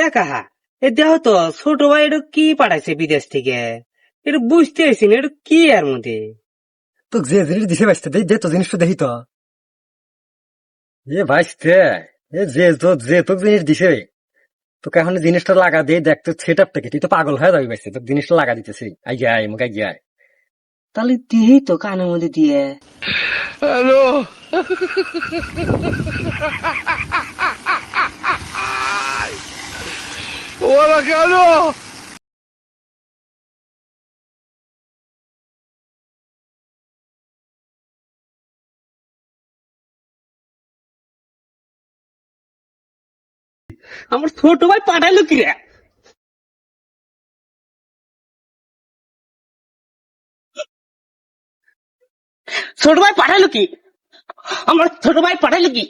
এ কাহা, এ দেহ তো ছোট ভাই এটা কি পাঠাইছে বিদেশ থেকে, এটা বুঝতে পারছি না, এটা কি এর মধ্যে। তোকে যে জিনিস দিছে বাইসতে দে তো জিনিসটা দেখি তো। এ ভাইস্তে, এ যে তোকে জিনিস দিছে তোকে এখন জিনিসটা লাগা দিয়ে দেখ তোর সেট আপটা কি, তুই তো পাগল হয়ে যাবি বাইসতে, তোকে জিনিসটা লাগা দিতেছি আই যাই মুখ আই যাই। তাহলে দিহি তো কানের মধ্যে দিয়ে। আমার ছোট ভাই পাঠাইলো কি রে? ছোট ভাই পাঠাইলো কি? আমার ছোট ভাই পাঠাইলো কি?